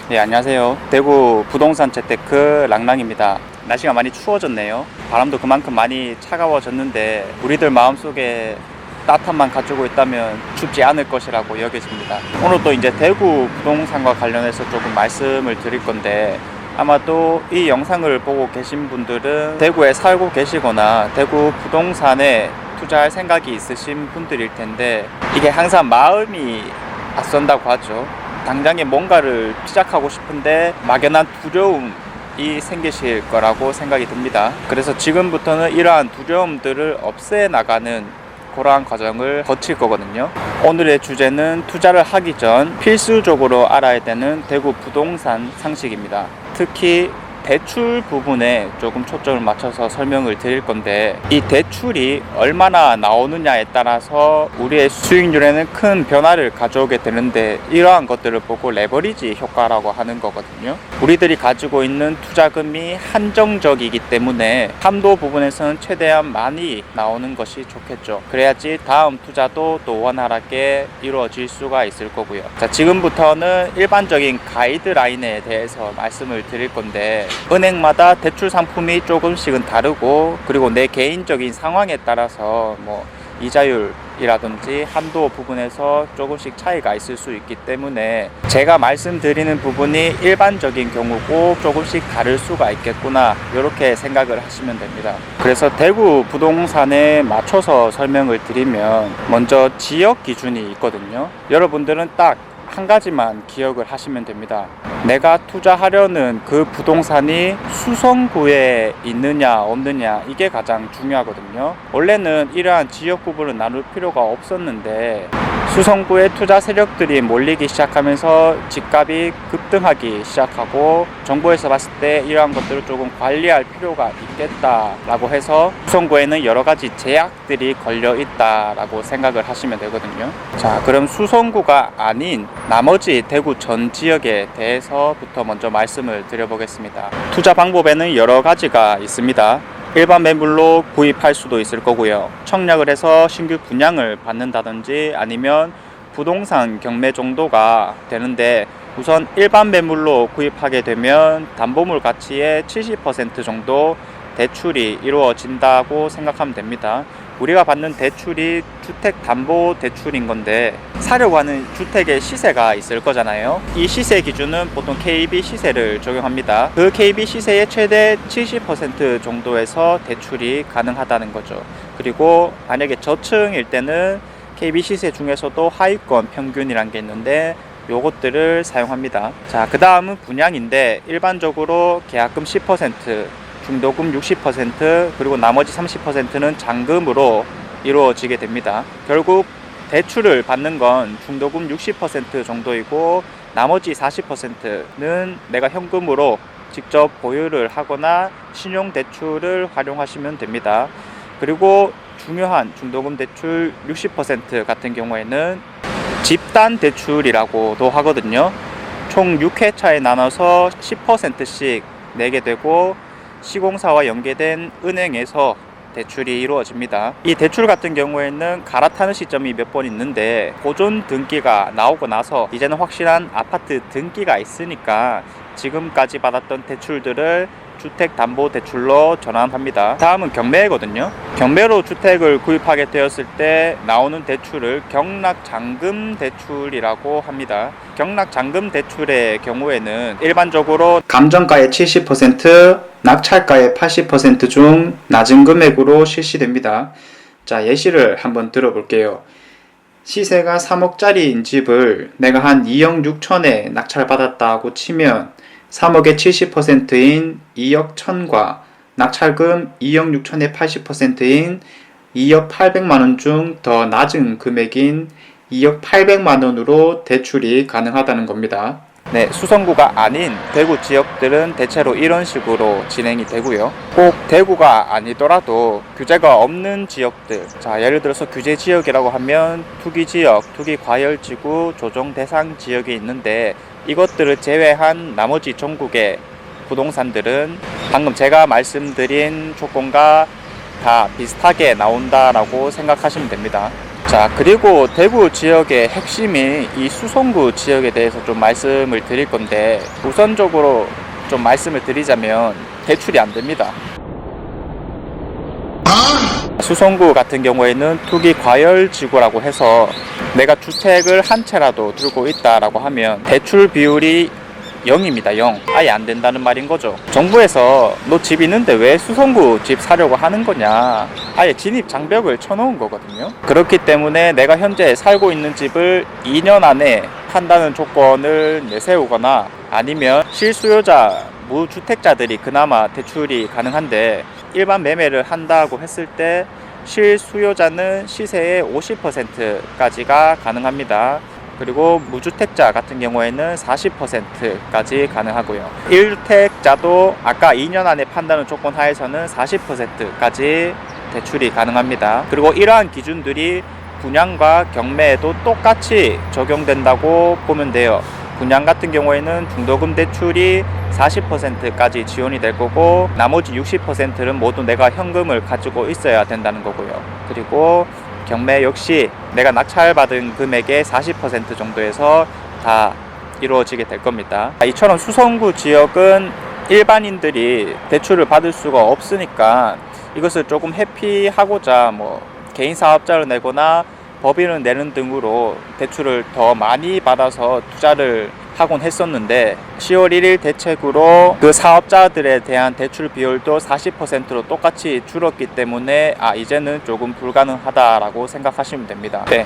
네, 안녕하세요. 대구 부동산 재테크 랑랑입니다. 날씨가 많이 추워졌네요. 바람도 그만큼 많이 차가워졌는데 우리들 마음속에 따뜻함만 가지고 있다면 춥지 않을 것이라고 여겨집니다. 오늘 또 이제 대구 부동산과 관련해서 조금 말씀을 드릴 건데, 아마도 이 영상을 보고 계신 분들은 대구에 살고 계시거나 대구 부동산에 투자할 생각이 있으신 분들일 텐데, 이게 항상 마음이 앞선다고 하죠. 당장에 뭔가를 시작하고 싶은데 막연한 두려움이 생기실 거라고 생각이 듭니다. 그래서 지금부터는 이러한 두려움들을 없애나가는 그러한 과정을 거칠 거거든요. 오늘의 주제는 투자를 하기 전 필수적으로 알아야 되는 대구 부동산 상식입니다. 특히 대출 부분에 조금 초점을 맞춰서 설명을 드릴 건데, 이 대출이 얼마나 나오느냐에 따라서 우리의 수익률에는 큰 변화를 가져오게 되는데, 이러한 것들을 보고 레버리지 효과라고 하는 거거든요. 우리들이 가지고 있는 투자금이 한정적이기 때문에 한도 부분에서는 최대한 많이 나오는 것이 좋겠죠. 그래야지 다음 투자도 또 원활하게 이루어질 수가 있을 거고요. 자, 지금부터는 일반적인 가이드라인에 대해서 말씀을 드릴 건데, 은행마다 대출 상품이 조금씩은 다르고, 그리고 내 개인적인 상황에 따라서 이자율이라든지 한도 부분에서 조금씩 차이가 있을 수 있기 때문에 제가 말씀드리는 부분이 일반적인 경우고 조금씩 다를 수가 있겠구나, 이렇게 생각을 하시면 됩니다. 그래서 대구 부동산에 맞춰서 설명을 드리면, 먼저 지역 기준이 있거든요. 여러분들은 딱 한 가지만 기억을 하시면 됩니다. 내가 투자하려는 그 부동산이 수성구에 있느냐 없느냐, 이게 가장 중요하거든요. 원래는 이러한 지역 구분을 나눌 필요가 없었는데, 수성구에 투자 세력들이 몰리기 시작하면서 집값이 급등하기 시작하고, 정부에서 봤을 때 이러한 것들을 조금 관리할 필요가 있겠다라고 해서 수성구에는 여러 가지 제약들이 걸려 있다라고 생각을 하시면 되거든요. 자, 그럼 수성구가 아닌 나머지 대구 전 지역에 대해서부터 먼저 말씀을 드려보겠습니다. 투자 방법에는 여러 가지가 있습니다. 일반 매물로 구입할 수도 있을 거고요. 청약을 해서 신규 분양을 받는다든지, 아니면 부동산 경매 정도가 되는데, 우선 일반 매물로 구입하게 되면 담보물 가치의 70% 정도 대출이 이루어진다고 생각하면 됩니다. 우리가 받는 대출이 주택담보대출인 건데, 사려고 하는 주택의 시세가 있을 거잖아요. 이 시세 기준은 보통 KB 시세를 적용합니다. 그 KB 시세의 최대 70% 정도에서 대출이 가능하다는 거죠. 그리고 만약에 저층일 때는 KB 시세 중에서도 하위권 평균이란 게 있는데, 요것들을 사용합니다. 자, 그 다음은 분양인데, 일반적으로 계약금 10%, 중도금 60%, 그리고 나머지 30%는 잔금으로 이루어지게 됩니다. 결국 대출을 받는 건 중도금 60% 정도이고, 나머지 40%는 내가 현금으로 직접 보유를 하거나 신용대출을 활용하시면 됩니다. 그리고 중요한 중도금 대출 60% 같은 경우에는 집단 대출이라고도 하거든요. 총 6회차에 나눠서 10%씩 내게 되고, 시공사와 연계된 은행에서 대출이 이루어집니다. 이 대출 같은 경우에는 갈아타는 시점이 몇 번 있는데, 보존 등기가 나오고 나서 이제는 확실한 아파트 등기가 있으니까 지금까지 받았던 대출들을 주택담보대출로 전환합니다. 다음은 경매거든요. 경매로 주택을 구입하게 되었을 때 나오는 대출을 경락잔금대출이라고 합니다. 경락잔금대출의 경우에는 일반적으로 감정가의 70%, 낙찰가의 80% 중 낮은 금액으로 실시됩니다. 자, 예시를 한번 들어볼게요. 시세가 3억짜리인 집을 내가 한 2억 6천에 낙찰받았다고 치면, 3억의 70%인 2억 1천과 낙찰금 2억 6천의 80%인 2억 8백만원 중 더 낮은 금액인 2억 8백만원으로 대출이 가능하다는 겁니다. 네, 수성구가 아닌 대구 지역들은 대체로 이런 식으로 진행이 되고요. 꼭 대구가 아니더라도 규제가 없는 지역들, 자, 예를 들어서 규제 지역이라고 하면 투기지역, 투기과열지구, 조정대상 지역이 있는데, 이것들을 제외한 나머지 전국의 부동산들은 방금 제가 말씀드린 조건과 다 비슷하게 나온다라고 생각하시면 됩니다. 자, 그리고 대구 지역의 핵심인 이 수성구 지역에 대해서 좀 말씀을 드릴 건데, 우선적으로 좀 말씀을 드리자면 대출이 안 됩니다. 수성구 같은 경우에는 투기 과열 지구라고 해서 내가 주택을 한 채라도 들고 있다라고 하면 대출 비율이 0입니다. 0. 아예 안 된다는 말인 거죠. 정부에서 너 집 있는데 왜 수성구 집 사려고 하는 거냐, 아예 진입 장벽을 쳐놓은 거거든요. 그렇기 때문에 내가 현재 살고 있는 집을 2년 안에 판다는 조건을 내세우거나, 아니면 실수요자 무주택자들이 그나마 대출이 가능한데, 일반 매매를 한다고 했을 때 실수요자는 시세의 50%까지가 가능합니다. 그리고 무주택자 같은 경우에는 40%까지 가능하고요. 1주택자도 아까 2년 안에 판다는 조건 하에서는 40%까지 대출이 가능합니다. 그리고 이러한 기준들이 분양과 경매에도 똑같이 적용된다고 보면 돼요. 분양 같은 경우에는 중도금 대출이 40%까지 지원이 될 거고, 나머지 60%는 모두 내가 현금을 가지고 있어야 된다는 거고요. 그리고 경매 역시 내가 낙찰받은 금액의 40% 정도에서 다 이루어지게 될 겁니다. 이처럼 수성구 지역은 일반인들이 대출을 받을 수가 없으니까 이것을 조금 회피하고자 개인 사업자를 내거나 법인을 내는 등으로 대출을 더 많이 받아서 투자를 하곤 했었는데, 10월 1일 대책으로 그 사업자들에 대한 대출 비율도 40%로 똑같이 줄었기 때문에 이제는 조금 불가능하다라고 생각하시면 됩니다. 네,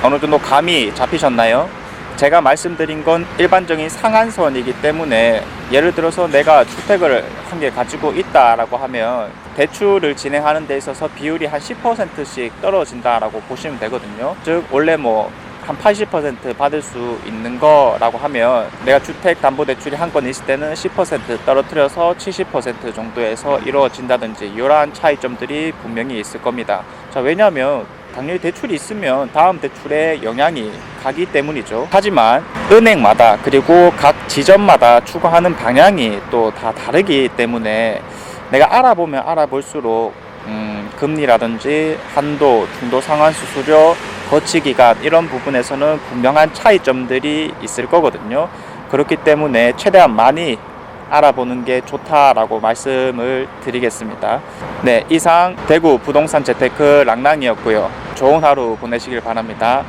어느 정도 감이 잡히셨나요? 제가 말씀드린 건 일반적인 상한선이기 때문에, 예를 들어서 내가 주택을 한 개 가지고 있다라고 하면 대출을 진행하는 데 있어서 비율이 한 10%씩 떨어진다라고 보시면 되거든요. 즉 원래 한 80% 받을 수 있는 거라고 하면, 내가 주택담보대출이 한 건 있을 때는 10% 떨어뜨려서 70% 정도에서 이루어진다든지, 이러한 차이점들이 분명히 있을 겁니다. 자, 왜냐하면 당연히 대출이 있으면 다음 대출에 영향이 가기 때문이죠. 하지만 은행마다, 그리고 각 지점마다 추구하는 방향이 또 다 다르기 때문에, 내가 알아보면 알아볼수록 금리라든지 한도, 중도 상환 수수료, 거치 기간, 이런 부분에서는 분명한 차이점들이 있을 거거든요. 그렇기 때문에 최대한 많이 알아보는 게 좋다라고 말씀을 드리겠습니다. 네, 이상 대구 부동산 재테크 랑랑이었고요. 좋은 하루 보내시길 바랍니다.